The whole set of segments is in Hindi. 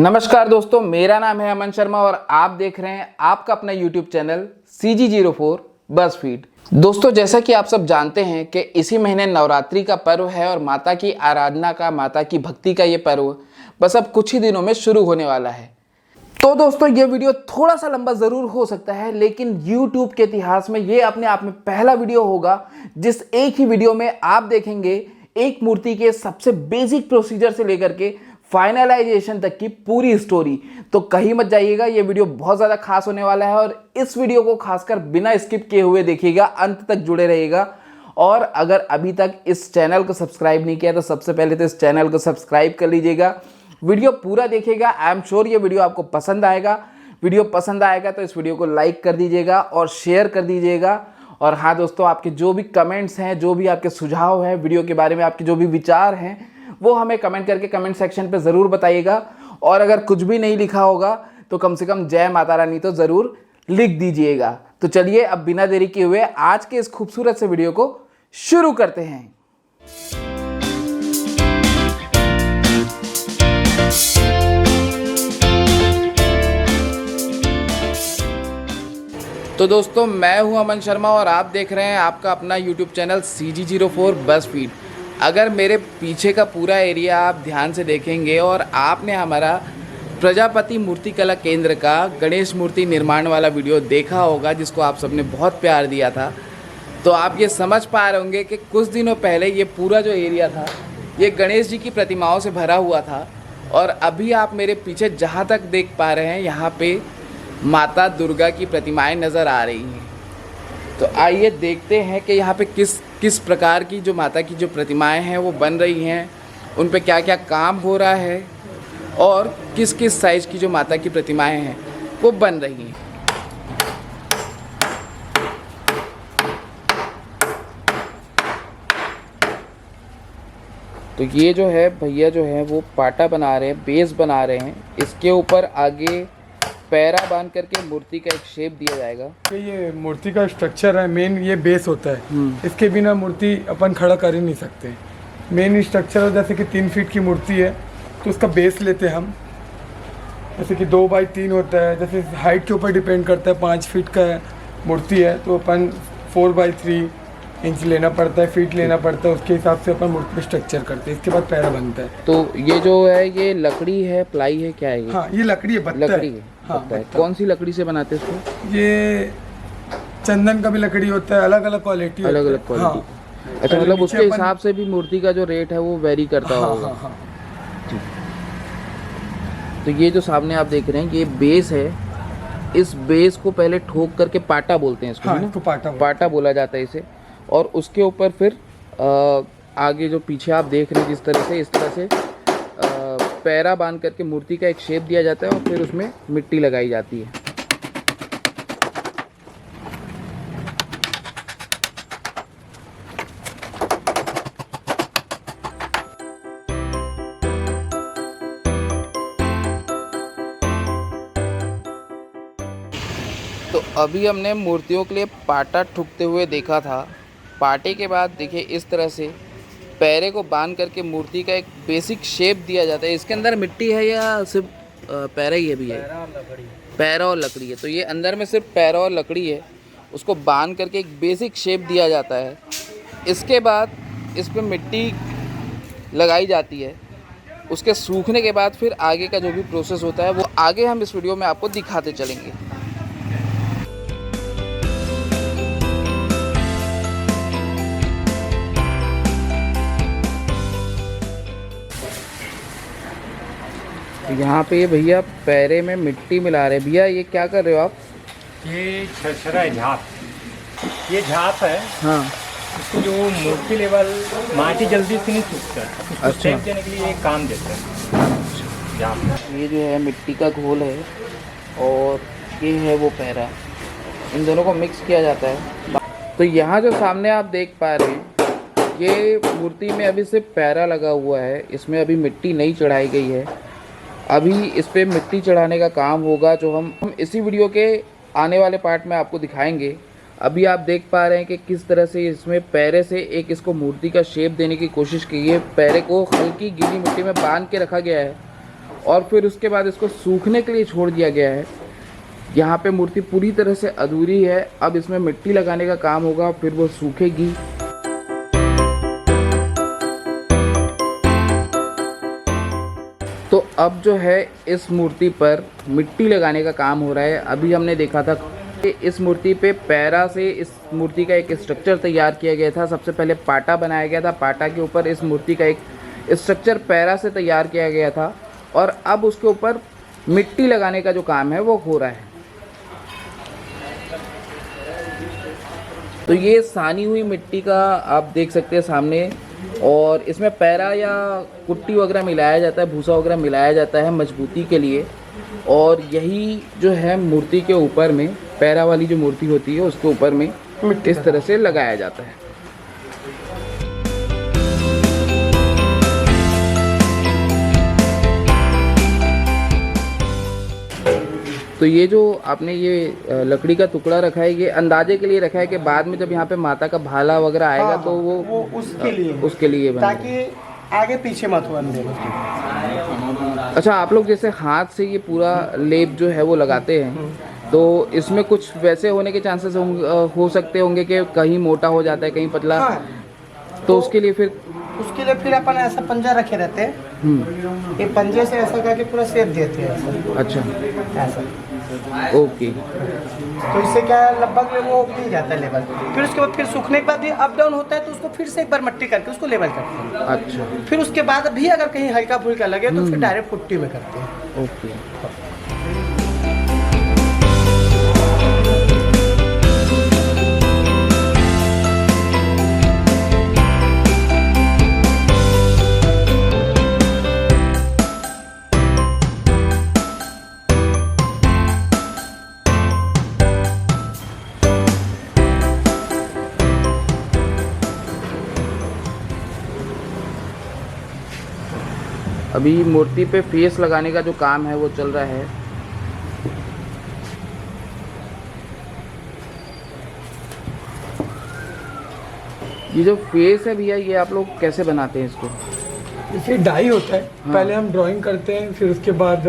नमस्कार दोस्तों, मेरा नाम है अमन शर्मा और आप देख रहे हैं आपका अपना YouTube चैनल CG04 बज़फीड। दोस्तों, जैसा कि आप सब जानते हैं कि इसी महीने नवरात्रि का पर्व है और माता की आराधना का, माता की भक्ति का ये पर्व बस अब कुछ ही दिनों में शुरू होने वाला है। तो दोस्तों, ये वीडियो थोड़ा सा लंबा ज़रूर हो सकता है, लेकिन YouTube के इतिहास में ये अपने आप में पहला वीडियो होगा जिस एक ही वीडियो में आप देखेंगे एक मूर्ति के सबसे बेसिक प्रोसीजर से लेकर के फाइनलाइजेशन तक की पूरी स्टोरी। तो कहीं मत जाइएगा, ये वीडियो बहुत ज़्यादा खास होने वाला है और इस वीडियो को खासकर बिना स्किप किए हुए देखिएगा, अंत तक जुड़े रहिएगा। और अगर अभी तक इस चैनल को सब्सक्राइब नहीं किया तो सबसे पहले तो इस चैनल को सब्सक्राइब कर लीजिएगा, वीडियो पूरा देखिएगा। आई एम श्योर ये वीडियो आपको पसंद आएगा। वीडियो पसंद आएगा तो इस वीडियो को लाइक कर दीजिएगा और शेयर कर दीजिएगा। और हाँ दोस्तों, आपके जो भी कमेंट्स हैं, जो भी आपके सुझाव हैं वीडियो के बारे में, आपके जो भी विचार हैं, वो हमें कमेंट करके कमेंट सेक्शन पे ज़रूर बताइएगा। और अगर कुछ भी नहीं लिखा होगा तो कम से कम जय माता रानी तो ज़रूर लिख दीजिएगा। तो चलिए अब बिना देरी किए हुए आज के इस खूबसूरत से वीडियो को शुरू करते हैं। तो दोस्तों, मैं हूं अमन शर्मा और आप देख रहे हैं आपका अपना YouTube चैनल CG04 बज़फीड। अगर मेरे पीछे का पूरा एरिया आप ध्यान से देखेंगे और आपने हमारा प्रजापति मूर्ति कला केंद्र का गणेश मूर्ति निर्माण वाला वीडियो देखा होगा, जिसको आप सबने बहुत प्यार दिया था, तो आप ये समझ पा रहे होंगे कि कुछ दिनों पहले ये पूरा जो एरिया था ये गणेश जी की प्रतिमाओं से भरा हुआ था। और अभी आप मेरे पीछे जहाँ तक देख पा रहे हैं, यहाँ पे माता दुर्गा की प्रतिमाएं नज़र आ रही हैं। तो आइए देखते हैं कि यहाँ पे किस प्रकार की जो माता की जो प्रतिमाएं हैं वो बन रही हैं, उन पे क्या क्या काम हो रहा है और किस किस साइज़ की जो माता की प्रतिमाएं हैं वो बन रही हैं। तो ये जो है भैया जो है वो पाटा बना रहे हैं, बेस बना रहे हैं। इसके ऊपर आगे पैरा बांध करके मूर्ति का एक शेप दिया जाएगा। ये मूर्ति का स्ट्रक्चर है, मेन ये बेस होता है। इसके बिना मूर्ति अपन खड़ा कर ही नहीं सकते। मेन स्ट्रक्चर जैसे कि 3 फीट की मूर्ति है तो उसका बेस लेते हैं हम, जैसे कि 2 बाई 3 होता है। जैसे हाइट के ऊपर डिपेंड करता है, 5 फीट का मूर्ति है तो अपन 4 बाई 3 इंच लेना पड़ता है, फीट लेना पड़ता है। उसके हिसाब से अपन मूर्ति स्ट्रक्चर करते हैं। इसके बाद पैरा बनता है। तो ये जो है ये लकड़ी है, प्लाई है, क्या है ये? हाँ, ये लकड़ी है, बत्ता लकड़ी है। है। हाँ, है। कौन सी लकड़ी से बनाते हैं इसको? ये चंदन का भी लकड़ी होता है, अलग अलग क्वालिटी, अलग अलग क्वालिटी। हाँ। अच्छा, मतलब उसके हिसाब से भी मूर्ति का जो रेट है वो वेरी करता होगा। हाँ, हाँ। तो ये जो सामने आप देख रहे हैं ये बेस है। इस बेस को पहले ठोक करके पाटा बोलते हैं इसको, हाँ, है ना? इसको पाटा बोला जाता है इसे। और उसके ऊपर फिर आगे जो पीछे आप देख रहे हैं जिस तरह से, इस तरह से पैरा बांध करके मूर्ति का एक शेप दिया जाता है और फिर उसमें मिट्टी लगाई जाती है। तो अभी हमने मूर्तियों के लिए पाटा ठुकते हुए देखा था। पाटे के बाद देखिए इस तरह से पैरे को बांध करके मूर्ति का एक बेसिक शेप दिया जाता है। इसके अंदर मिट्टी है या सिर्फ पैरा ही है? भी है पैरा और लकड़ी है। तो ये अंदर में सिर्फ पैरा और लकड़ी है, उसको बांध करके एक बेसिक शेप दिया जाता है। इसके बाद इस पर मिट्टी लगाई जाती है। उसके सूखने के बाद फिर आगे का जो भी प्रोसेस होता है वो आगे हम इस वीडियो में आपको दिखाते चलेंगे। यहाँ पे ये भैया पैरे में मिट्टी मिला रहे हैं। भैया ये क्या कर रहे हो आप? ये छरछरा है, झाप। ये झाप है। हाँ। इसको जो मूर्ति लेवल माटी जल्दी से नहीं सूखता है, उसको अच्छा। शेप देने के लिए ये काम देता है झाप। ये जो है मिट्टी का घोल है और ये है वो पैरा, इन दोनों को मिक्स किया जाता है। तो यहाँ जो सामने आप देख पा रहे हैं ये मूर्ति में अभी सिर्फ पैरा लगा हुआ है, इसमें अभी मिट्टी नहीं चढ़ाई गई है। अभी इस पे मिट्टी चढ़ाने का काम होगा जो हम इसी वीडियो के आने वाले पार्ट में आपको दिखाएंगे। अभी आप देख पा रहे हैं कि किस तरह से इसमें पैरे से एक इसको मूर्ति का शेप देने की कोशिश की है। पैरे को हल्की गीली मिट्टी में बांध के रखा गया है और फिर उसके बाद इसको सूखने के लिए छोड़ दिया गया है। यहाँ पे मूर्ति पूरी तरह से अधूरी है, अब इसमें मिट्टी लगाने का काम होगा, फिर वो सूखेगी। तो अब जो है इस मूर्ति पर मिट्टी लगाने का काम हो रहा है। अभी हमने देखा था कि इस मूर्ति पे पैरा से इस मूर्ति का एक स्ट्रक्चर तैयार किया गया था। सबसे पहले पाटा बनाया गया था, पाटा के ऊपर इस मूर्ति का एक स्ट्रक्चर पैरा से तैयार किया गया था और अब उसके ऊपर मिट्टी लगाने का जो काम है वो हो रहा है। तो ये सानी हुई मिट्टी का आप देख सकते हैं सामने, और इसमें पैरा या कुट्टी वगैरह मिलाया जाता है, भूसा वगैरह मिलाया जाता है मजबूती के लिए, और यही जो है मूर्ति के ऊपर में पैरा वाली जो मूर्ति होती है उसके ऊपर में इस तरह से लगाया जाता है। तो ये जो आपने ये लकड़ी का टुकड़ा रखा है, ये अंदाजे के लिए रखा है कि बाद में जब यहाँ पे माता का भाला वगैरह आएगा हाँ, तो वो उसके लिए बनेगा, ताकि आगे पीछे मत हो अंधेरे। अच्छा, आप लोग जैसे हाथ से ये पूरा लेप जो है वो लगाते हैं, तो इसमें कुछ वैसे होने के चांसेस हो सकते होंगे कि कहीं मोटा हो जाता है, कहीं पतला। हाँ, तो उसके लिए फिर अपन ऐसा पंजा रखे रहते हैं, ये पंजे से ऐसा करके पूरा शेप देते हैं ऐसा। अच्छा, ऐसा ओके। तो इससे क्या है, लगभग में वो मिल जाता है लेवल। फिर उसके बाद फिर सूखने के बाद ये अप डाउन होता है, तो उसको फिर से एक बार मट्टी करके उसको लेवल करते हैं। अच्छा, फिर उसके बाद भी अगर कहीं हल्का फुल्का लगे तो फिर डायरेक्ट पुट्टी में करते हैं। ओके। अभी मूर्ति पे फेस लगाने का जो काम है वो चल रहा है। ये जो फेस है भैया, ये आप लोग कैसे बनाते हैं इसको? फिर डाई होता है। हाँ। पहले हम ड्राइंग करते हैं, फिर उसके बाद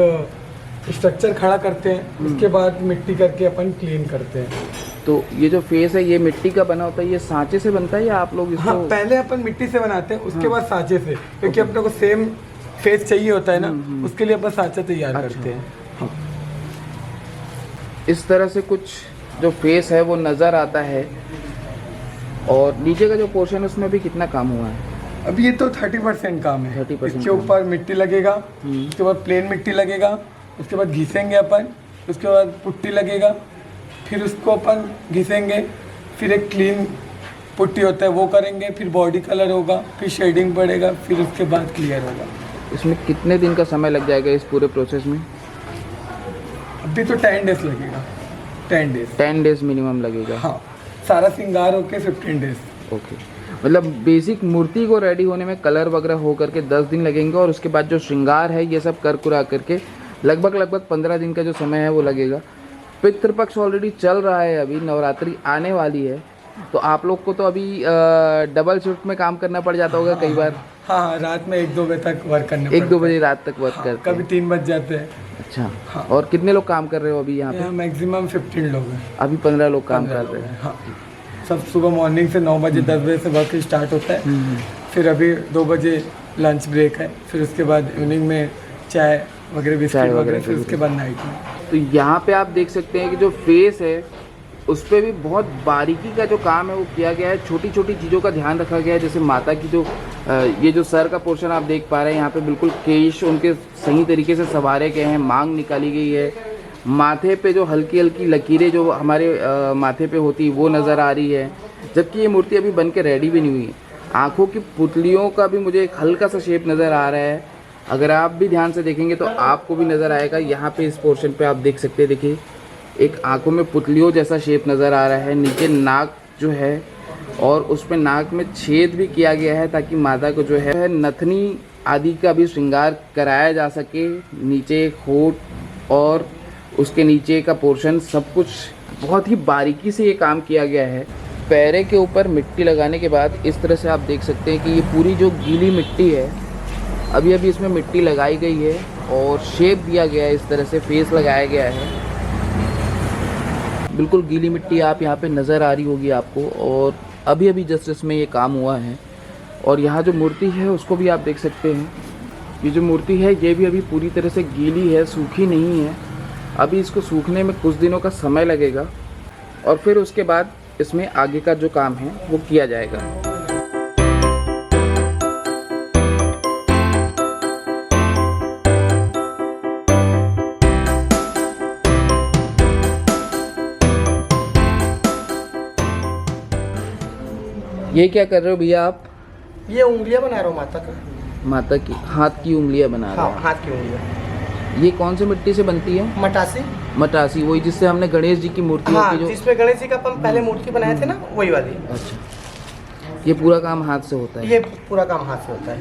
स्ट्रक्चर खड़ा करते हैं, उसके बाद मिट्टी करके अपन क्लीन करते हैं। तो ये जो फेस है ये मिट्टी का बना होता है, ये सांचे से बनता है या आप लोग इसको? हाँ, पहले अपन मिट्टी से बनाते हैं, उसके हाँ। बाद सांचे से, क्योंकि अपने को सेम फेस चाहिए होता है ना, उसके लिए अपन सांचा तैयार करते हैं। हाँ। इस तरह से कुछ जो फेस है वो नज़र आता है। और नीचे का जो पोर्शन है उसमें भी कितना काम हुआ है? अब ये तो 30% काम है। 30% इसके ऊपर मिट्टी लगेगा, उसके बाद प्लेन मिट्टी लगेगा, उसके बाद घिसेंगे अपन, उसके बाद पुट्टी लगेगा, फिर उसको अपन घिसेंगे, फिर एक क्लीन पुट्टी होता है वो करेंगे, फिर बॉडी कलर होगा, फिर शेडिंग पड़ेगा, फिर उसके बाद क्लियर होगा। इसमें कितने दिन का समय लग जाएगा इस पूरे प्रोसेस में? अभी तो 10 डेज लगेगा। 10 डेज 10 डेज मिनिमम लगेगा। हाँ, सारा श्रृंगार होके 15 डेज। ओके, मतलब बेसिक मूर्ति को रेडी होने में कलर वगैरह हो करके 10 दिन लगेंगे, और उसके बाद जो श्रृंगार है ये सब कर कुरा करके लगभग 15 दिन का जो समय है वो लगेगा। पितृपक्ष ऑलरेडी चल रहा है, अभी नवरात्रि आने वाली है, तो आप लोग को तो अभी डबल शिफ्ट में काम करना पड़ जाता होगा कई बार। हाँ, रात में 1-2 बजे तक वर्क करना पड़ता है। 1-2 बजे रात तक वर्क करते कभी हैं। 3 बज जाते हैं। अच्छा, हाँ। और कितने लोग काम कर रहे हो अभी यहाँ पे? यहाँ मैक्सिमम 15 लोग हैं। अभी 15 लोग काम कर रहे हैं। हाँ, सब सुबह मॉर्निंग से 9 बजे 10 बजे से वर्क स्टार्ट होता है। फिर अभी 2 बजे लंच ब्रेक है, फिर उसके बाद इवनिंग में चाय वगैरह, बिस्किट वगैरह, फिर उसके बाद नाइट में। तो यहाँ पे आप देख सकते हैं कि जो फेस है उस पर भी बहुत बारीकी का जो काम है वो किया गया है। छोटी छोटी चीज़ों का ध्यान रखा गया है, जैसे माता की जो ये जो सर का पोर्शन आप देख पा रहे हैं, यहाँ पे बिल्कुल केश उनके सही तरीके से संवारे गए हैं, मांग निकाली गई है। माथे पे जो हल्की हल्की लकीरें जो हमारे माथे पे होती वो नज़र आ रही है, जबकि ये मूर्ति अभी बन के रेडी भी नहीं हुई है। आँखों की पुतलियों का भी मुझे एक हल्का सा शेप नज़र आ रहा है। अगर आप भी ध्यान से देखेंगे तो आपको भी नज़र आएगा। यहाँ पे इस पोर्शन पे आप देख सकते हैं, देखिए एक आंखों में पुतलियों जैसा शेप नज़र आ रहा है। नीचे नाक जो है और उसमें नाक में छेद भी किया गया है, ताकि माता को जो है नथनी आदि का भी श्रृंगार कराया जा सके। नीचे होठ और उसके नीचे का पोर्शन सब कुछ बहुत ही बारीकी से ये काम किया गया है। पैरे के ऊपर मिट्टी लगाने के बाद इस तरह से आप देख सकते हैं कि ये पूरी जो गीली मिट्टी है, अभी अभी इसमें मिट्टी लगाई गई है और शेप दिया गया है, इस तरह से फेस लगाया गया है। बिल्कुल गीली मिट्टी आप यहाँ पे नज़र आ रही होगी आपको, और अभी अभी जस्ट इसमें ये काम हुआ है। और यहाँ जो मूर्ति है उसको भी आप देख सकते हैं, ये जो मूर्ति है ये भी अभी पूरी तरह से गीली है, सूखी नहीं है। अभी इसको सूखने में कुछ दिनों का समय लगेगा और फिर उसके बाद इसमें आगे का जो काम है वो किया जाएगा। ये क्या कर रहे हो भैया आप? ये उंगलियां बना रहा हूँ माता का। माता की हाथ की उंगलियां बना रहे हाँ, हो? हाथ की उंगलियां। ये कौन सी मिट्टी से बनती है? मटासी। मटासी, वही जिससे हमने गणेश जी की मूर्ति हाँ, होती जो। जिसमें गणेश जी का अपन पहले मूर्ति बनाए थे ना, वही वाली। अच्छा, ये पूरा काम हाथ से होता है? ये पूरा काम हाथ से होता है।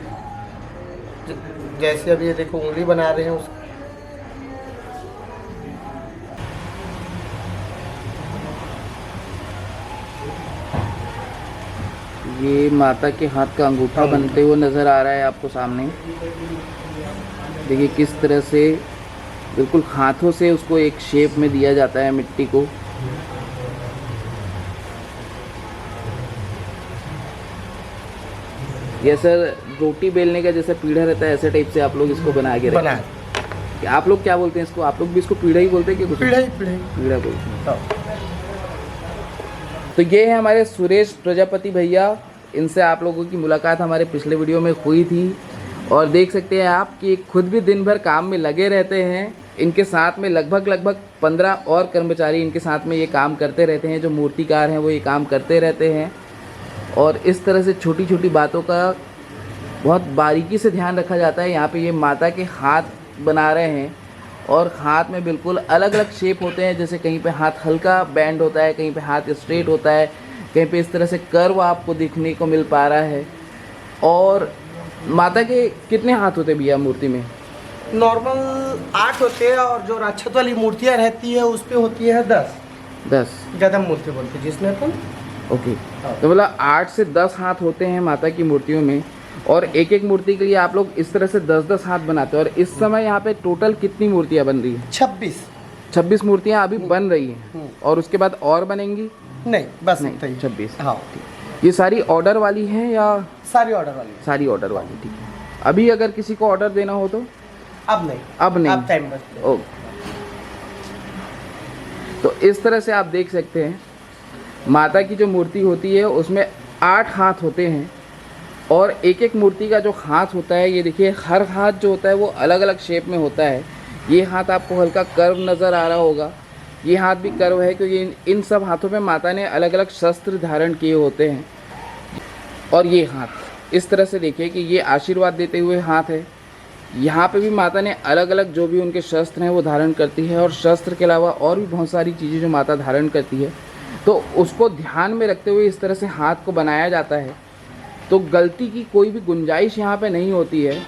जैसे अभी ये देखो उंगली बना रहे हैं उसको। ये माता के हाथ का अंगूठा बनते हुए नज़र आ रहा है आपको सामने। देखिए किस तरह से बिल्कुल हाथों से उसको एक शेप में दिया जाता है मिट्टी को। ये सर रोटी बेलने का जैसा पीढ़ा रहता है, ऐसे टाइप से आप लोग इसको बना के रखते हैं। आप लोग क्या बोलते हैं इसको? आप लोग भी इसको पीढ़ा ही बोलते हैं कि कुछ? पीढ़ा बोलते हैं। तो ये है हमारे सुरेश प्रजापति भैया, इनसे आप लोगों की मुलाकात हमारे पिछले वीडियो में हुई थी। और देख सकते हैं आप कि खुद भी दिन भर काम में लगे रहते हैं। इनके साथ में लगभग 15 और कर्मचारी इनके साथ में ये काम करते रहते हैं, जो मूर्तिकार हैं वो ये काम करते रहते हैं। और इस तरह से छोटी छोटी बातों का बहुत बारीकी से ध्यान रखा जाता है। यहाँ पे ये माता के हाथ बना रहे हैं और हाथ में बिल्कुल अलग अलग शेप होते हैं, जैसे कहीं पे हाथ हल्का बैंड होता है, कहीं पे हाथ स्ट्रेट होता है, कहीं पे इस तरह से कर्व आपको दिखने को मिल पा रहा है। और माता के कितने हाथ होते हैं भैया मूर्ति में? नॉर्मल 8 होते हैं, और जो राक्षस वाली मूर्तियाँ रहती है उस पे होती है 10 ज़्यादा मूर्ति बोलते हैं जिसमें अपन। ओके, तो मतलब 8 से 10 हाथ होते हैं माता की मूर्तियों में। और एक एक मूर्ति के लिए आप लोग इस तरह से 10-10 हाथ बनाते हैं। और इस समय यहाँ पे टोटल कितनी मूर्तियाँ बन रही हैं? 26 मूर्तियाँ अभी बन रही हैं। और उसके बाद और बनेंगी? नहीं, बस नहीं, 26। हाँ, ये सारी ऑर्डर वाली हैं या? सारी ऑर्डर वाली। सारी ऑर्डर वाली, ठीक है। अभी अगर किसी को ऑर्डर देना हो तो? अब नहीं, अब टाइम बचते हैं। ओके, तो इस तरह से आप देख सकते हैं माता की जो मूर्ति होती है उसमें 8 हाथ होते हैं। और एक एक मूर्ति का जो हाथ होता है, ये देखिए हर हाथ जो होता है वो अलग अलग शेप में होता है। ये हाथ आपको हल्का कर्व नज़र आ रहा होगा, ये हाथ भी कर्व है क्योंकि इन सब हाथों में माता ने अलग अलग शस्त्र धारण किए होते हैं। और ये हाथ इस तरह से देखिए कि ये आशीर्वाद देते हुए हाथ है। यहाँ पे भी माता ने अलग अलग जो भी उनके शस्त्र हैं वो धारण करती है। और शस्त्र के अलावा और भी बहुत सारी चीज़ें जो माता धारण करती है, तो उसको ध्यान में रखते हुए इस तरह से हाथ को बनाया जाता है। तो गलती की कोई भी गुंजाइश यहाँ पे नहीं होती है।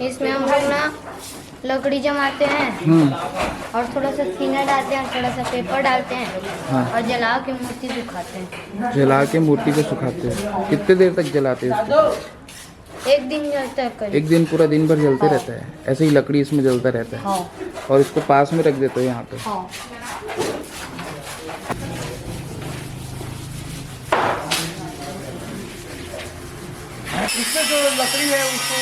इसमें हम लोग ना लकड़ी जमाते हैं और थोड़ा सा सीना डालते हैं, थोड़ा सा पेपर डालते हैं। हाँ। और जला के मूर्ति सुखाते हैं। जला के मूर्ति को सुखाते हैं? कितने देर तक जलाते हैं उसको? एक दिन जलता है करीब। एक दिन, पूरा दिन भर जलते रहता है? ऐसे ही लकड़ी इसमें जलता रहता है? हाँ। और इसको पास में रख देते हो यहाँ पे? हाँ। इसमें जो लकड़ी है उसको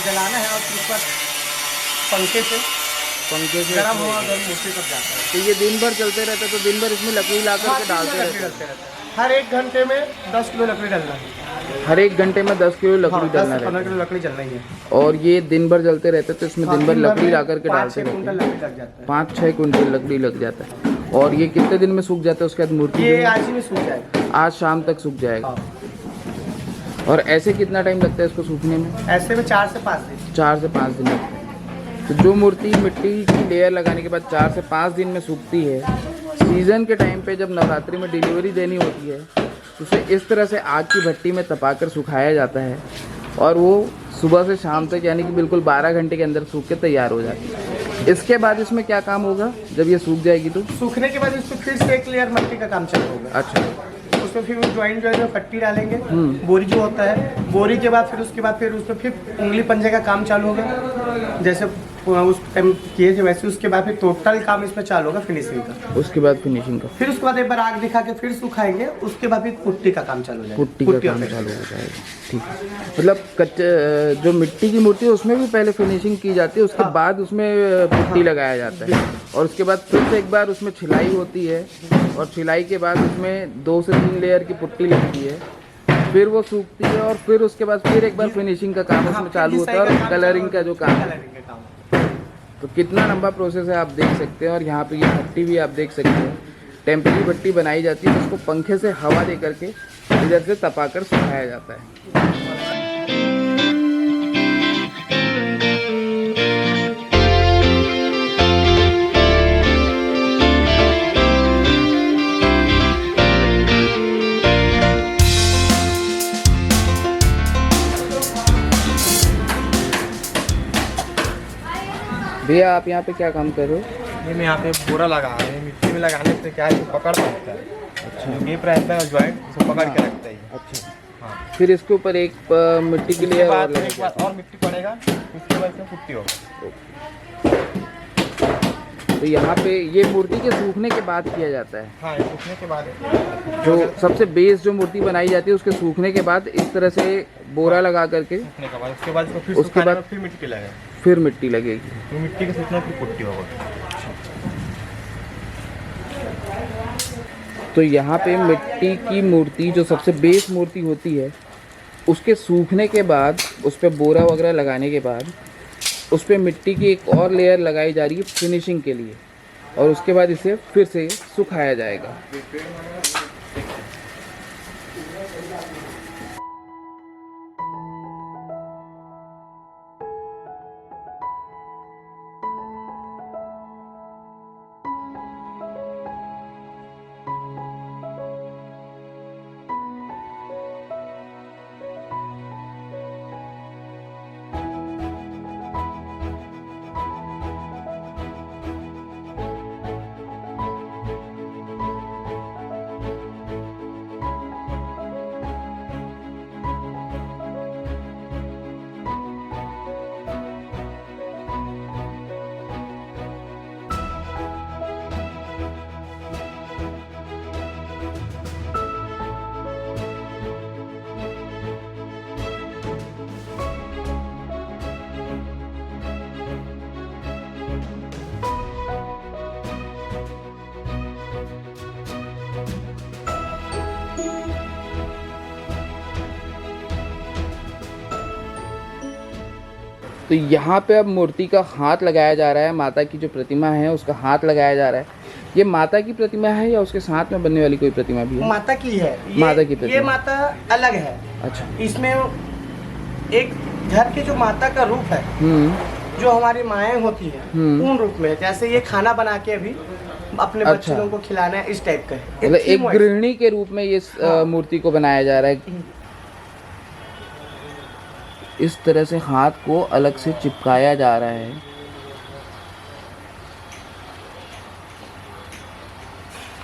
जलाना है और फिर ऊपर पंखे से गर्म हवा गर्म मूर्ति तक जाता है। तो ये दिन भर चलते रहता है, तो दिन भर इसमें लकड़ी ला करके डालते रहते हैं? हर 1 घंटे में 10 किलो लकड़ी डलना है। हर 1 घंटे में 10 किलो लकड़ी डलना 10 से 15 रहता किलो है। लकड़ी जलना ही है। और ये दिन भर जलते रहते हैं, तो इसमें दिन भर लकड़ी ला करके डालते रहते कुंटल हैं? लकड़ी लग जाता है। 5-6 कुंटल लकड़ी लग जाता है। और ये कितने दिन में सूख जाता है उसके बाद मूर्ति? ये आज ही में सूख जाएगा। आज शाम तक सूख जाएगा। और ऐसे कितना टाइम लगता है इसको सूखने में? ऐसे में 4 से 5 दिन। 4 से 5 दिन लगते हैं। तो जो मूर्ति मिट्टी की लेयर लगाने के बाद 4 से 5 दिन में सूखती है, सीज़न के टाइम पे जब नवरात्रि में डिलीवरी देनी होती है, तो उसे इस तरह से आग की भट्टी में तपाकर सुखाया जाता है। और वो सुबह से शाम तक यानी कि बिल्कुल 12 घंटे के अंदर सूख के तैयार हो जाती है। इसके बाद इसमें क्या काम होगा जब ये सूख जाएगी तो? सूखने के बाद इसमें फिर से एक लेयर मट्टी का काम चालू होगा। अच्छा, उसमें फिर ज्वाइंट जो है पट्टी डालेंगे, बोरी जो होता है, बोरी के बाद फिर उसके बाद फिर उसमें फिर उंगली पंजे का काम चालू होगा, जैसे उस टाइम किए थे वैसे। उसके बाद फिर टोटल काम इसमें चालू होगा फिनिशिंग का। उसके बाद फिनिशिंग का, फिर उसके बाद एक बार आग दिखा के फिर सुखाएंगे, उसके बाद फिर पुट्टी का काम चालू हो जाएगा। पुट्टी का काम चालू हो जाएगा। ठीक है, मतलब कच्चे जो मिट्टी की मूर्ति है उसमें भी पहले फिनिशिंग की जाती है, उसके बाद उसमें पुट्टी लगाया जाता है और उसके बाद फिर से एक बार उसमें छिलाई होती है और छिलाई के बाद उसमें 2 से 3 लेयर की पुट्टी लगती है, फिर वो सूखती है और फिर उसके बाद फिर एक बार फिनिशिंग का काम उसमें चालू होता है और कलरिंग का जो काम है। तो कितना लंबा प्रोसेस है आप देख सकते हैं। और यहाँ पे ये भट्टी भी आप देख सकते हैं, टेम्परेरी भट्टी बनाई जाती है, उसको पंखे से हवा दे करके इधर से तपाकर सुखाया जाता है। भैया आप यहाँ पे क्या काम कर रहे हो? ये मैं यहाँ पे बोरा लगा रहे हैं, मिट्टी में लगाने से क्या है पकड़ पाता है। अच्छा, जो गेप रहता है ज्वाइंट उसको पकड़ के रखता है। अच्छा, हाँ। फिर इसके ऊपर एक मिट्टी के लिए और एक बार और मिट्टी पड़ेगा, उसके बाद इसमें पुट्टी होगा। तो यहाँ पे ये मूर्ति के सूखने के बाद किया जाता है। हाँ, ये सूखने के बाद जो सबसे बेस जो मूर्ति बनाई जाती है उसके सूखने के बाद इस तरह से बोरा लगा करके सूखने के बाद उसके बाद इसको फिर उसके सुखाने बाद में फिर मिट्टी लगेगा, फिर मिट्टी लगेगी। तो मिट्टी के सूखने फिर पुट्टी होगा। तो यहाँ पे मिट्टी की मूर्ति जो सबसे बेस मूर्ति होती है उसके सूखने के बाद उस पर बोरा वगैरह लगाने के बाद उस पर मिट्टी की एक और लेयर लगाई जा रही है फिनिशिंग के लिए और उसके बाद इसे फिर से सुखाया जाएगा। तो यहाँ पे अब मूर्ति का हाथ लगाया जा रहा है, माता की जो प्रतिमा है उसका हाथ लगाया जा रहा है। ये माता की प्रतिमा है या उसके साथ में बनने वाली कोई प्रतिमा भी है? माता की है। माता की प्रतिमा। ये माता अलग है। अच्छा, इसमें एक घर की जो माता का रूप है, जो हमारी माएँ होती है उन रूप में, जैसे ये खाना बना के अभी अपने अच्छा। बच्चों को खिलाना है, इस टाइप का है। मतलब एक गृहिणी के रूप में ये मूर्ति को बनाया जा रहा है। इस तरह से हाथ को अलग से चिपकाया जा रहा है।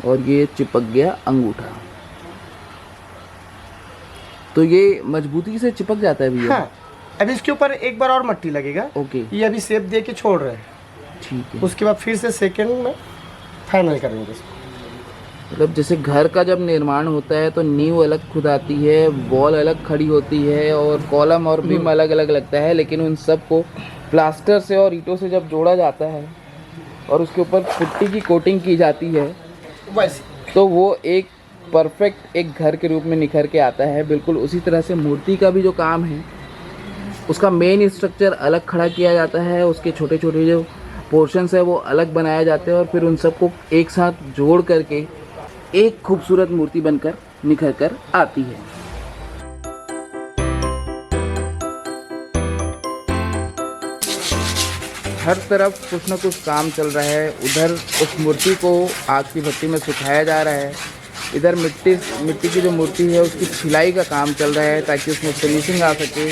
और ये चिपक गया अंगूठा। तो ये मजबूती से चिपक जाता है भैया। हाँ, अभी इसके ऊपर एक बार और मट्टी लगेगा। ओके, ये अभी शेप दे के छोड़ रहे हैं, ठीक है। उसके बाद फिर से सेकंड में फाइनल करेंगे इसको। मतलब जैसे घर का जब निर्माण होता है तो नींव अलग खुदाती है, वॉल अलग खड़ी होती है और कॉलम और बीम अलग अलग लगता है, लेकिन उन सब को प्लास्टर से और ईंटों से जब जोड़ा जाता है और उसके ऊपर पुट्टी की कोटिंग की जाती है वैसे तो वो एक परफेक्ट एक घर के रूप में निखर के आता है। बिल्कुल उसी तरह से मूर्ति का भी जो काम है उसका मेन स्ट्रक्चर अलग खड़ा किया जाता है, उसके छोटे छोटे जो पोर्शंस है वो अलग बनाए जाते हैं और फिर उन सबको एक साथ जोड़ करके एक खूबसूरत मूर्ति बनकर निखर कर आती है। हर तरफ कुछ न कुछ काम चल रहा है। उधर उस मूर्ति को आग की भट्टी में सुखाया जा रहा है, इधर मिट्टी की जो मूर्ति है उसकी छिलाई का काम चल रहा है ताकि उसमें फिनिशिंग आ सके।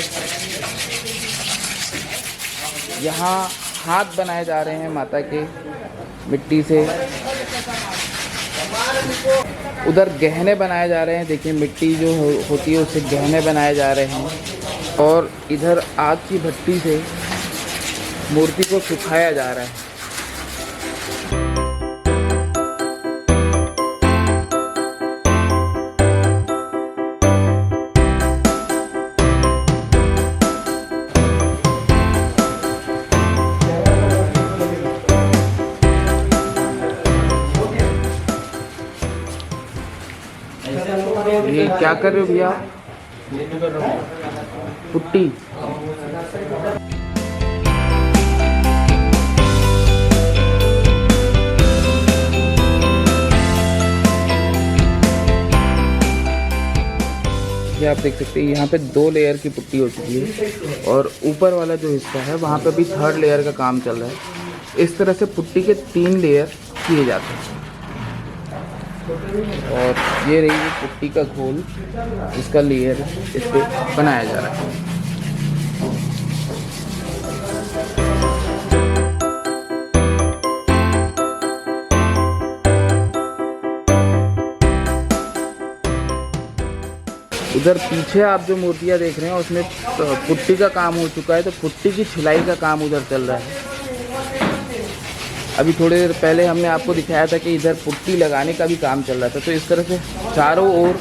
यहाँ हाथ बनाए जा रहे हैं माता के मिट्टी से। उधर गहने बनाए जा रहे हैं, देखिए मिट्टी जो होती है उससे गहने बनाए जा रहे हैं। और इधर आग की भट्टी से मूर्ति को सुखाया जा रहा है। ये क्या कर रहे हो भैया? पुट्टी। ये आप देख सकते हैं यहाँ पे 2 लेयर की पुट्टी हो चुकी है और ऊपर वाला जो हिस्सा है वहाँ पे भी 3rd लेयर का काम चल रहा है। इस तरह से पुट्टी के 3 लेयर किए जाते हैं। और ये रही पुट्टी का घोल, इसका लेयर इस पे बनाया जा रहा है। उधर पीछे आप जो मूर्तियाँ देख रहे हैं उसमें पुट्टी का काम हो चुका है, तो पुट्टी की छिलाई का काम उधर चल रहा है। अभी थोड़ी देर पहले हमने आपको दिखाया था कि इधर पुट्टी लगाने का भी काम चल रहा था। तो इस तरह से चारों ओर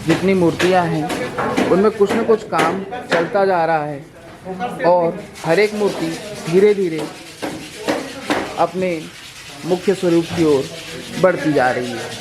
जितनी मूर्तियां हैं उनमें कुछ न कुछ काम चलता जा रहा है और हर एक मूर्ति धीरे धीरे अपने मुख्य स्वरूप की ओर बढ़ती जा रही है।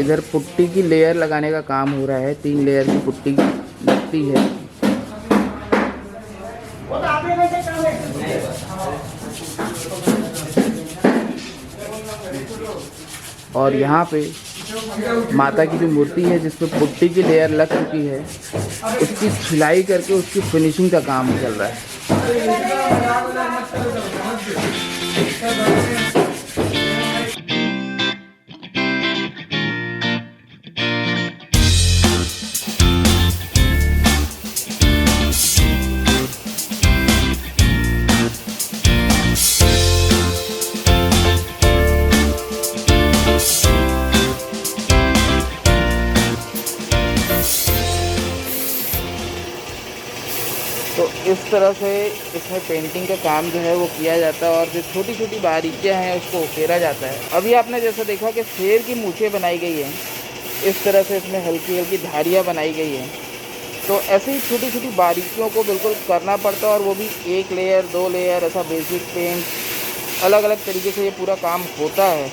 इधर पुट्टी की लेयर लगाने का काम हो रहा है। 3 लेयर की पुट्टी लगती है। और यहाँ पे माता की जो मूर्ति है जिस पे पुट्टी की लेयर लग चुकी है उसकी छिलाई करके उसकी फिनिशिंग का काम चल रहा है। तो इस तरह से इसमें पेंटिंग का काम जो है वो किया जाता है और जो छोटी छोटी बारीकियां हैं उसको उकेरा जाता है। अभी आपने जैसा देखा कि शेर की मूछें बनाई गई हैं, इस तरह से इसमें हल्की हल्की धारियां बनाई गई हैं। तो ऐसे ही छोटी छोटी बारीकियों को बिल्कुल करना पड़ता है और वो भी 1 लेयर 2 लेयर ऐसा बेसिक पेंट अलग अलग तरीके से ये पूरा काम होता है।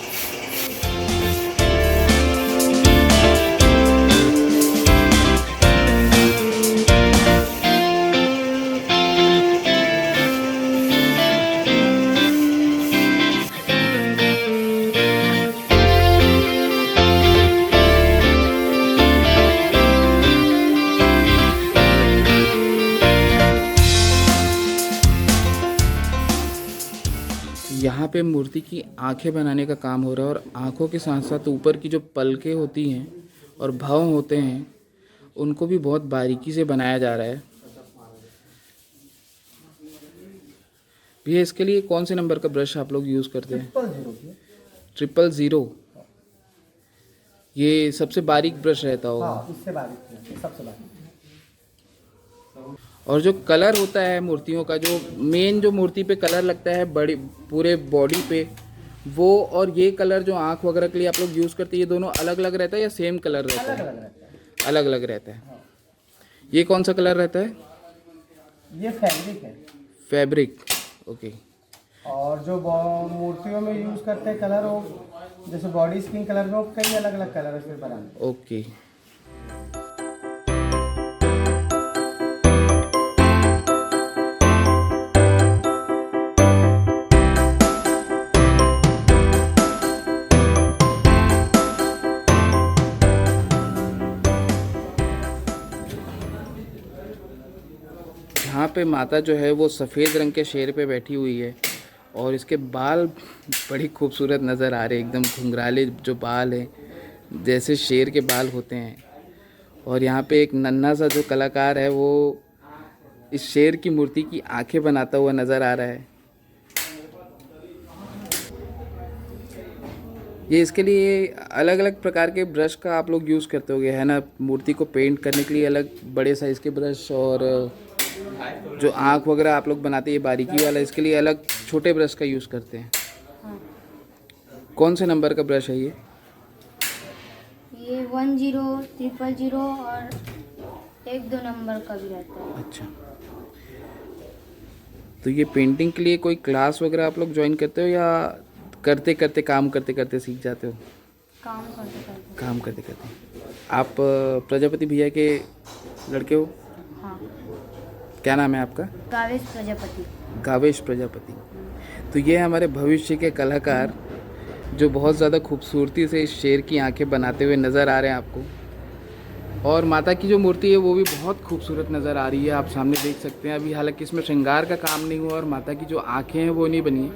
यहाँ पे मूर्ति की आंखें बनाने का काम हो रहा है और आंखों के साथ साथ ऊपर की जो पलकें होती हैं और भौं होते हैं उनको भी बहुत बारीकी से बनाया जा रहा है। भैया इसके लिए कौन से नंबर का ब्रश आप लोग यूज़ करते हैं? 000। ये सबसे बारीक ब्रश रहता होगा। हाँ, इससे बारीक, सबसे बारीक। और जो कलर होता है मूर्तियों का, जो मेन जो मूर्ति पे कलर लगता है बड़ी पूरे बॉडी पे, वो और ये कलर जो आँख वगैरह के लिए आप लोग यूज़ करते हैं, ये दोनों अलग अलग रहता है या सेम कलर रहता है? अलग अलग रहता है। हाँ। ये कौन सा कलर रहता है? ये फैब्रिक है। Fabric, okay. और जो मूर्तियों में यूज़ करते हैं कलर, वो जैसे बॉडी स्किन कलर में कई अलग अलग कलर उसमें बनाने। ओके। माता जो है वो सफ़ेद रंग के शेर पे बैठी हुई है और इसके बाल बड़ी खूबसूरत नज़र आ रहे हैं, एकदम घुंघराले जो बाल हैं जैसे शेर के बाल होते हैं। और यहाँ पे एक नन्हा सा जो कलाकार है वो इस शेर की मूर्ति की आंखें बनाता हुआ नज़र आ रहा है। ये इसके लिए अलग अलग प्रकार के ब्रश का आप लोग यूज़ करते होगे है ना, मूर्ति को पेंट करने के लिए अलग बड़े साइज़ के ब्रश, और जो आँख वगैरह आप लोग बनाते हैं बारीकी वाला, इसके लिए अलग छोटे ब्रश का यूज़ करते हैं। कौन से नंबर का ब्रश है ये? 10, 000 और 1-2 नंबर का भी रहता है। अच्छा, तो ये पेंटिंग के लिए कोई क्लास वगैरह आप लोग ज्वाइन करते हो या काम करते करते सीख जाते हो? काम करते करते। आप प्रजापति भैया के लड़के हो? हाँ। क्या नाम है आपका? गावेश प्रजापति। तो ये हमारे भविष्य के कलाकार जो बहुत ज़्यादा खूबसूरती से इस शेर की आंखें बनाते हुए नज़र आ रहे हैं आपको। और माता की जो मूर्ति है वो भी बहुत खूबसूरत नज़र आ रही है, आप सामने देख सकते हैं। अभी हालांकि इसमें श्रृंगार का काम नहीं हुआ और माता की जो आंखें हैं वो नहीं बनी,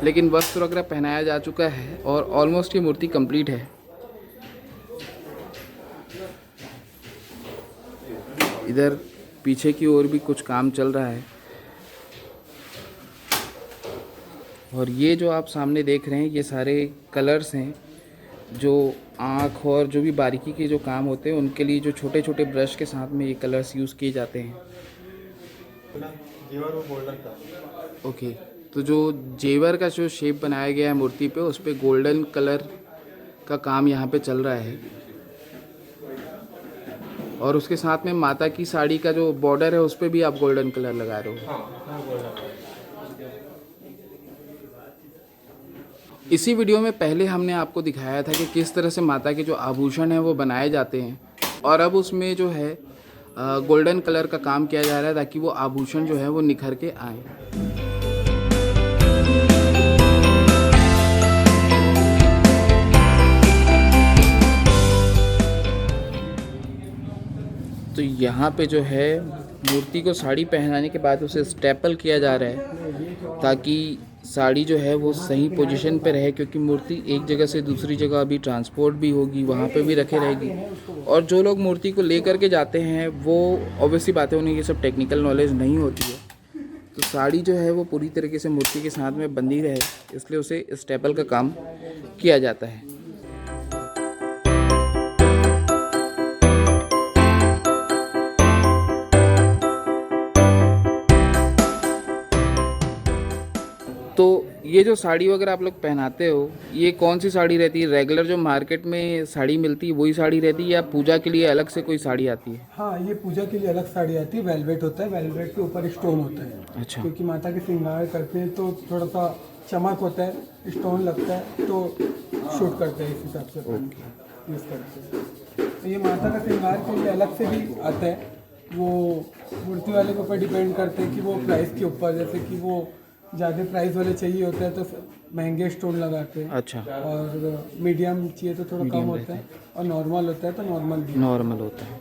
लेकिन वस्त्र वगैरह पहनाया जा चुका है और ऑलमोस्ट ये मूर्ति कंप्लीट है। इधर पीछे की ओर भी कुछ काम चल रहा है। और ये जो आप सामने देख रहे हैं ये सारे कलर्स हैं, जो आँख और जो भी बारीकी के जो काम होते हैं उनके लिए जो छोटे छोटे ब्रश के साथ में ये कलर्स यूज़ किए जाते हैं। ओके, तो जो जेवर का जो शेप बनाया गया है मूर्ति पे, उस पे गोल्डन कलर का काम यहाँ पे चल रहा है। और उसके साथ में माता की साड़ी का जो बॉर्डर है उस पे भी आप गोल्डन कलर लगा रहे हो। इसी वीडियो में पहले हमने आपको दिखाया था कि किस तरह से माता के जो आभूषण हैं वो बनाए जाते हैं, और अब उसमें जो है गोल्डन कलर का काम किया जा रहा है ताकि वो आभूषण जो है वो निखर के आए। तो यहाँ पे जो है मूर्ति को साड़ी पहनाने के बाद उसे स्टेपल किया जा रहा है ताकि साड़ी जो है वो सही पोजीशन पे रहे, क्योंकि मूर्ति एक जगह से दूसरी जगह अभी ट्रांसपोर्ट भी होगी, वहाँ पे भी रखे रहेगी। और जो लोग मूर्ति को ले करके जाते हैं वो ऑब्वियसली बात है उन्हें ये सब टेक्निकल नॉलेज नहीं होती है, तो साड़ी जो है वो पूरी तरीके से मूर्ति के साथ में बंधी रहे, इसलिए उसे स्टेपल का काम किया जाता है। तो ये जो साड़ी वगैरह आप लोग पहनाते हो ये कौन सी साड़ी रहती है? रेगुलर जो मार्केट में साड़ी मिलती है वही साड़ी रहती है या पूजा के लिए अलग से कोई साड़ी आती है? हाँ, ये पूजा के लिए अलग साड़ी आती है। वेलवेट होता है, वेलवेट के ऊपर स्टोन होता है। अच्छा। क्योंकि माता के श्रृंगार करते हैं तो थोड़ा सा चमक होता है, स्टोन लगता है तो शूट करते हैं, इस हिसाब से यूज़ करते हैं। तो ये माता का श्रृंगार के लिए अलग से भी आता है, वो मूर्ति वाले के ऊपर डिपेंड करते हैं कि वो प्राइस के ऊपर, जैसे कि वो ज़्यादा प्राइस वाले चाहिए होते हैं तो महंगे स्टोन लगाते हैं। अच्छा। और मीडियम चाहिए तो थोड़ा कम होता है, और नॉर्मल होता है तो नॉर्मल होता है।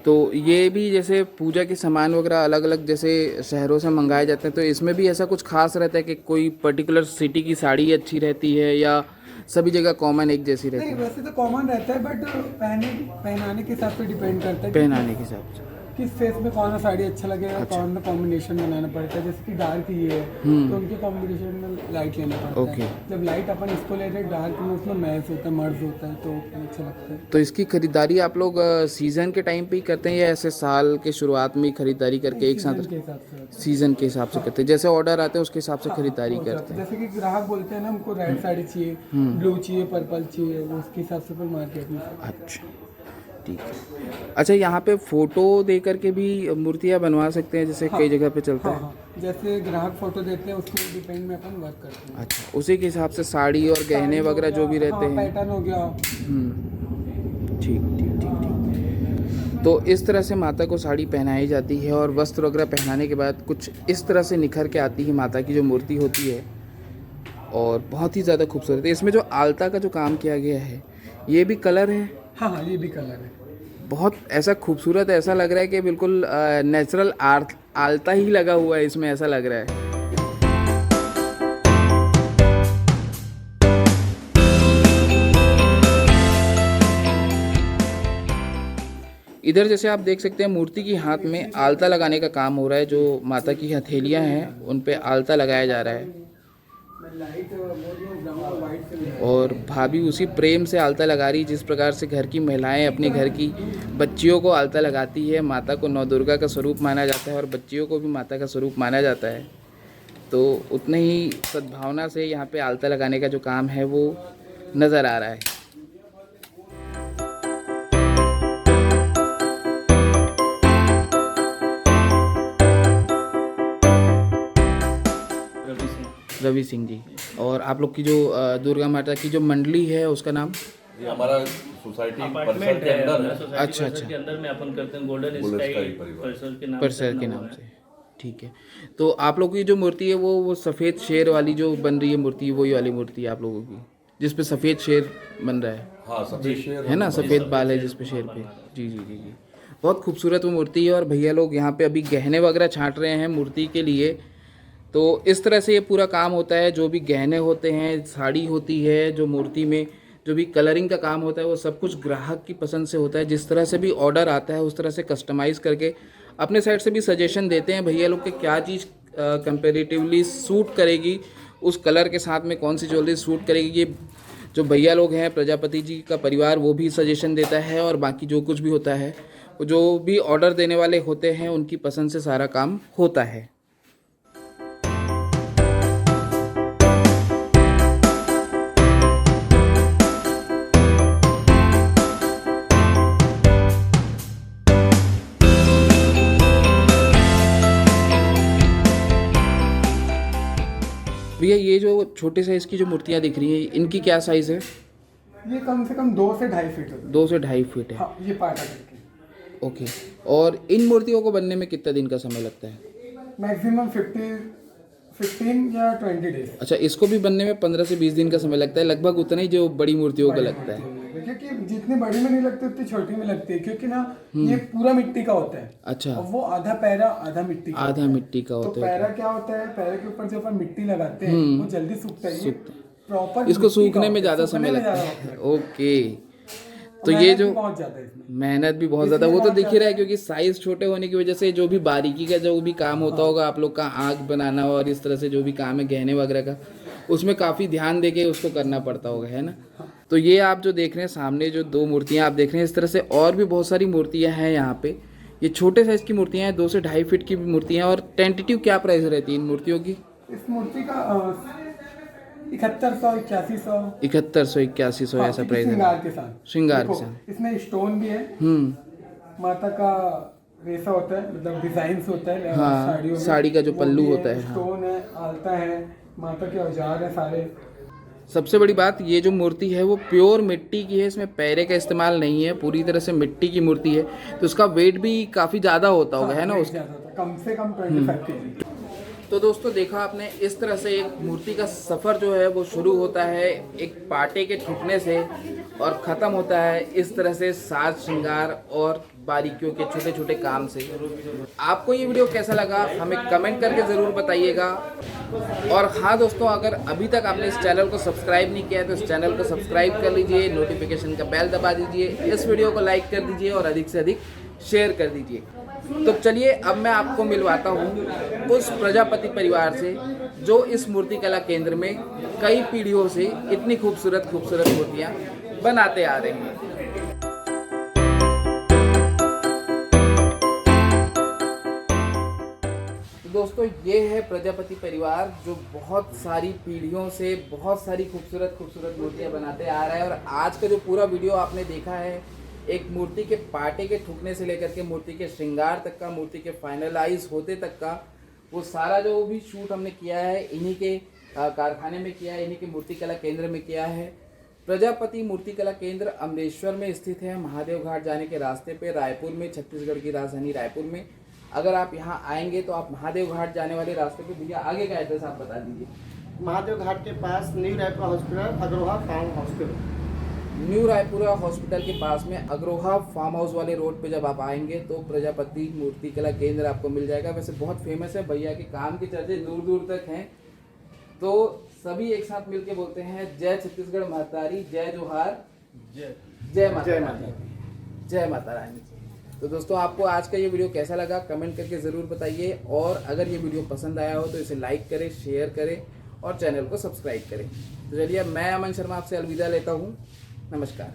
तो ये भी जैसे पूजा के सामान वगैरह अलग अलग जैसे शहरों से मंगाए जाते हैं, तो इसमें भी ऐसा कुछ खास रहता है कि कोई पर्टिकुलर सिटी की साड़ी अच्छी रहती है या सभी जगह कॉमन एक जैसी रहती है? वैसे तो कॉमन रहता है, बट पहनाने के हिसाब से डिपेंड करता है। पहनाने के हिसाब से किस फेस में कौन सा साड़ी अच्छा लगेगा। अच्छा। कौन सा कॉम्बिनेशन बनाना पड़ता है, जैसे कि डार्क ये है तो उनके कॉम्बिनेशन में लाइट लेना पड़ता है। जब लाइट अपन इसको लेते हैं डार्क में, उसमें मैच होता है, मर्ज होता है, तो अच्छा लगता है। तो इसकी खरीदारी आप लोग सीजन के टाइम पे ही करते हैं या ऐसे साल के शुरुआत में ही खरीदारी करके एक साथ? सीजन के हिसाब से करते हैं, जैसे ऑर्डर आते हैं उसके हिसाब से खरीदारी करते हैं। जैसे कि ग्राहक बोलते हैं ना हमको रेड साड़ी चाहिए, ब्लू चाहिए, पर्पल चाहिए, वो उसके हिसाब से फिर मार्केट में। अच्छा, ठीक है। अच्छा, यहाँ पे फोटो दे करके भी मूर्तियाँ बनवा सकते हैं, जैसे कई जगह पे चलता है? जैसे ग्राहक फोटो देते हैं उसके डिपेंड में अपन वर्क करते हैं। अच्छा, उसी के हिसाब से साड़ी और गहने वगैरह जो भी रहते हैं, पैटर्न हो गया। ठीक ठीक ठीक ठीक। तो इस तरह से माता को साड़ी पहनाई जाती है और वस्त्र वगैरह पहनाने के बाद कुछ इस तरह से निखर के आती है माता की जो मूर्ति होती है, और बहुत ही ज़्यादा खूबसूरत है। इसमें जो आलता का जो काम किया गया है ये भी कलर है? हाँ, ये भी कलर है। बहुत ऐसा खूबसूरत, ऐसा लग रहा है कि बिल्कुल नेचुरल आर्ट आलता ही लगा हुआ है इसमें, ऐसा लग रहा है। इधर जैसे आप देख सकते हैं मूर्ति की हाथ में आलता लगाने का काम हो रहा है। जो माता की हथेलियां हैं उन पे आलता लगाया जा रहा है और भाभी उसी प्रेम से आलता लगा रही, जिस प्रकार से घर की महिलाएं अपने घर की बच्चियों को आलता लगाती है। माता को नौ दुर्गा का स्वरूप माना जाता है और बच्चियों को भी माता का स्वरूप माना जाता है, तो उतने ही सद्भावना से यहाँ पे आलता लगाने का जो काम है वो नज़र आ रहा है। रवि सिंह जी, और आप लोग की जो दुर्गा माता की जो मंडली है उसका नाम? ये हमारा सोसाइटी परिसर के अंदर है। अच्छा अच्छा, के अंदर में अपन करते हैं गोल्डन स्काई परिसर के नाम से। ठीक है, तो आप लोगों की जो मूर्ति है वो सफ़ेद शेर वाली जो बन रही है मूर्ति, वही वाली मूर्ति है आप लोगों की जिस पे सफ़ेद शेर बन रहा है? हाँ, सफेद शेर है ना, सफ़ेद बाल है जिस पे शेर पे। जी जी जी जी, बहुत खूबसूरत वो मूर्ति है। और भैया लोग यहाँ पे अभी गहने वगैरह छांट रहे हैं मूर्ति के लिए। तो इस तरह से ये पूरा काम होता है। जो भी गहने होते हैं, साड़ी होती है, जो मूर्ति में जो भी कलरिंग का काम होता है, वो सब कुछ ग्राहक की पसंद से होता है। जिस तरह से भी ऑर्डर आता है उस तरह से कस्टमाइज़ करके अपने साइड से भी सजेशन देते हैं भैया लोग कि क्या चीज़ कंपेरेटिवली सूट करेगी, उस कलर के साथ में कौन सी ज्वेलरी सूट करेगी। ये जो भैया लोग हैं, प्रजापति जी का परिवार, वो भी सजेशन देता है और बाकी जो कुछ भी होता है, जो भी ऑर्डर देने वाले होते हैं उनकी पसंद से सारा काम होता है। भैया ये जो छोटे साइज़ की जो मूर्तियाँ दिख रही हैं, इनकी क्या साइज़ है? ये कम से कम 2 से 2.5 फीट होता है। 2 से 2.5 फीट है। हाँ, ये पाटा करके। ओके, और इन मूर्तियों को बनने में कितना दिन का समय लगता है? मैक्सिमम 15 या 20 डेज। अच्छा, इसको भी बनने में 15 से 20 दिन का समय लगता है, लगभग उतना ही जो बड़ी मूर्तियों का लगता है। क्योंकि जितनी बड़ी में नहीं लगती उतनी छोटी में लगती है, क्योंकि ना ये पूरा मिट्टी का होता है। अच्छा, और वो आधा पैरा आधा मिट्टी का आधा मिट्टी का तो होता है। पैरा क्या होता है, पैरा के ऊपर जब अपन मिट्टी लगाते हैं वो जल्दी सूखता है। प्रॉपर इसको सूखने में ज़्यादा समय लगता है। ओके, तो ये जो बहुत ज्यादा है इसमें। मेहनत भी बहुत ज़्यादा, वो तो दिख ही रहा है क्योंकि साइज़ छोटे होने की वजह से जो भी बारीकी का जो भी काम होता होगा आप लोग का, आँख बनाना और इस तरह से जो भी काम है गहने वगैरह का, उसमें काफ़ी ध्यान देके उसको करना पड़ता होगा, है ना। तो ये आप जो देख रहे हैं सामने जो 2 मूर्तियाँ आप देख रहे हैं, इस तरह से और भी बहुत सारी मूर्तियाँ हैं यहाँ पे। ये छोटे साइज़ की मूर्तियाँ हैं, 2 से 2.5 फीट की मूर्तियाँ। और टेंटेटिव क्या प्राइस रहती है इन मूर्तियों की? इस मूर्ति का 7100 8100 7100 ऐसा प्राइस है। श्रृंगार के साथ। श्रृंगार के देखो, साथ इसमें स्टोन भी है। माता का रेसा होता है, मतलब डिजाइन होता है। हाँ, साड़ियों में साड़ी का जो वो पल्लू भी है, होता है। हाँ। स्टोन है, आलता है, माता के औजार है सारे। सबसे बड़ी बात, ये जो मूर्ति है वो प्योर मिट्टी की है, इसमें पैरे का इस्तेमाल नहीं है, पूरी तरह से मिट्टी की मूर्ति है। तो उसका वेट भी काफ़ी ज़्यादा होता होगा, है ना उसका? कम से कम 25 kg। तो दोस्तों देखा आपने, इस तरह से एक मूर्ति का सफ़र जो है वो शुरू होता है एक पाटे के ठुकने से और ख़त्म होता है इस तरह से साज श्रृंगार और बारीकियों के छोटे छोटे काम से। आपको ये वीडियो कैसा लगा हमें कमेंट करके ज़रूर बताइएगा। और हाँ दोस्तों, अगर अभी तक आपने इस चैनल को सब्सक्राइब नहीं किया है तो इस चैनल को सब्सक्राइब कर लीजिए, नोटिफिकेशन का बेल दबा दीजिए, इस वीडियो को लाइक कर दीजिए और अधिक से अधिक शेयर कर दीजिए। तो चलिए अब मैं आपको मिलवाता हूँ उस प्रजापति परिवार से जो इस मूर्ति कला केंद्र में कई पीढ़ियों से इतनी खूबसूरत खूबसूरत मूर्तियाँ बनाते आ रहे हैं। दोस्तों ये है प्रजापति परिवार जो बहुत सारी पीढ़ियों से बहुत सारी खूबसूरत खूबसूरत मूर्तियाँ बनाते आ रहा है। और आज का जो पूरा वीडियो आपने देखा है, एक मूर्ति के पाटे के ठुकने से लेकर के मूर्ति के श्रृंगार तक का, मूर्ति के फाइनलाइज होते तक का, वो सारा जो भी शूट हमने किया है इन्हीं के कारखाने में किया है, इन्हीं के मूर्ति कला केंद्र में किया है। प्रजापति मूर्ति कला केंद्र अमरेश्वर में स्थित है, महादेव घाट जाने के रास्ते पे, रायपुर में, छत्तीसगढ़ की राजधानी रायपुर में। अगर आप यहाँ आएंगे तो आप महादेव घाट जाने वाले रास्ते पे, भैया आगे का एड्रेस आप बता दीजिए। महादेव घाट के पास new Raipur hospital, Agrawal town hospital. New Raipura hospital के पास में अग्रोहा फार्म हाउस वाले रोड पे जब आप आएंगे तो प्रजापति मूर्ति कला केंद्र आपको मिल जाएगा। वैसे बहुत फेमस है, भैया के काम की चर्चे दूर दूर तक हैं। तो सभी एक साथ मिलके बोलते हैं जय छत्तीसगढ़ महतारी, जय जोहार, जय माता रानी, जय माता रानी। तो दोस्तों आपको आज का ये वीडियो कैसा लगा कमेंट करके ज़रूर बताइए, और अगर ये वीडियो पसंद आया हो तो इसे लाइक करें, शेयर करें और चैनल को सब्सक्राइब करें। तो चलिए मैं अमन शर्मा आपसे अलविदा लेता हूँ। नमस्कार।